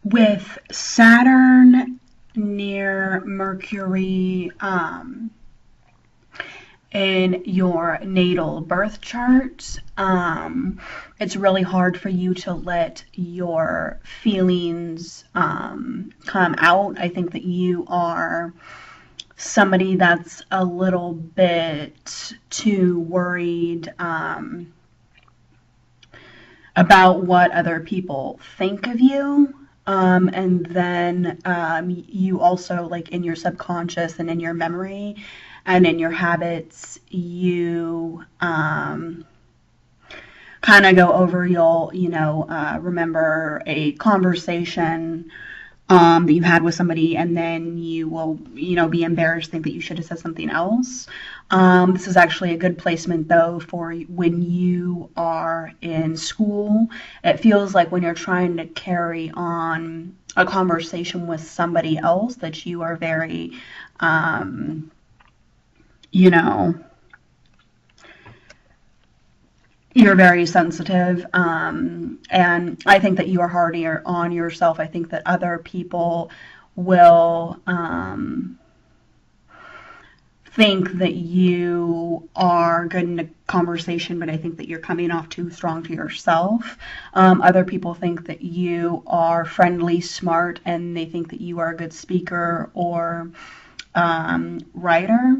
with Saturn near Mercury in your natal birth chart, it's really hard for you to let your feelings come out. I think that you are somebody that's a little bit too worried about what other people think of you. And then you also, like in your subconscious and in your memory and in your habits, you kind of go over, you'll, remember a conversation that you had with somebody, and then you will, be embarrassed, think that you should have said something else. This is actually a good placement, though, for when you are in school. It feels like when you're trying to carry on a conversation with somebody else that you are very, you know, you're very sensitive, and I think that you are harder on yourself. I think that other people will think that you are good in a conversation, but I think that you're coming off too strong to yourself. Other people think that you are friendly, smart, and they think that you are a good speaker or writer.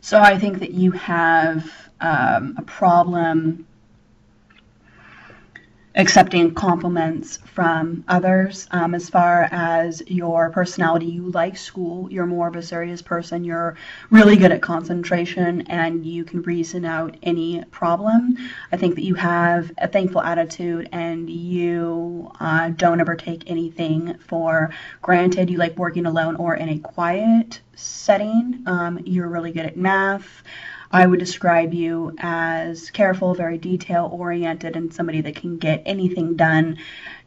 So I think that you have a problem accepting compliments from others. As far as your personality, you like school, you're more of a serious person, you're really good at concentration, and you can reason out any problem. I think that you have a thankful attitude, and you don't ever take anything for granted. You like working alone or in a quiet setting. You're really good at math. I would describe you as careful, very detail-oriented, and somebody that can get anything done.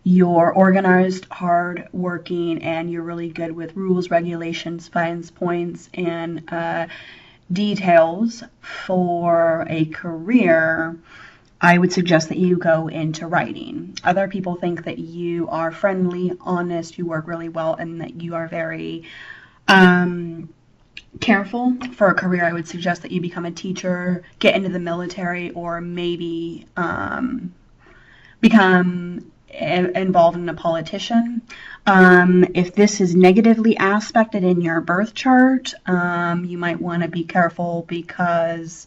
You're organized, hard-working, and you're really good with rules, regulations, fines, points, and details. For a career, I would suggest that you go into writing. Other people think that you are friendly, honest, you work really well, and that you are very careful. For a career, I would suggest that you become a teacher, get into the military, or maybe become involved in a politician. If this is negatively aspected in your birth chart, you might want to be careful, because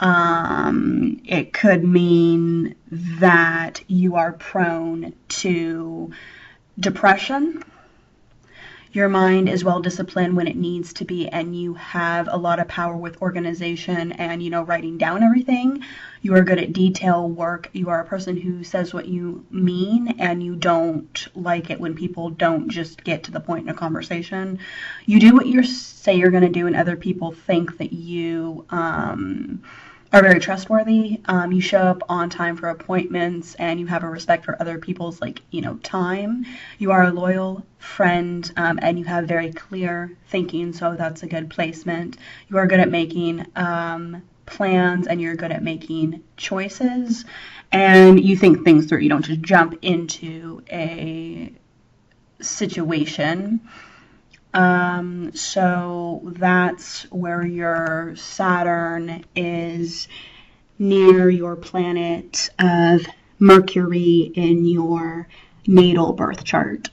it could mean that you are prone to depression. Your mind is well disciplined when it needs to be, and you have a lot of power with organization and, writing down everything. You are good at detail work. You are a person who says what you mean, and you don't like it when people don't just get to the point in a conversation. You do what you say you're going to do, and other people think that you are very trustworthy. You show up on time for appointments, and you have a respect for other people's time. You are a loyal friend, and you have very clear thinking, so that's a good placement. You are good at making plans, and you're good at making choices, and you think things through. You don't just jump into a situation. So that's where your Saturn is, near your planet of Mercury in your natal birth chart.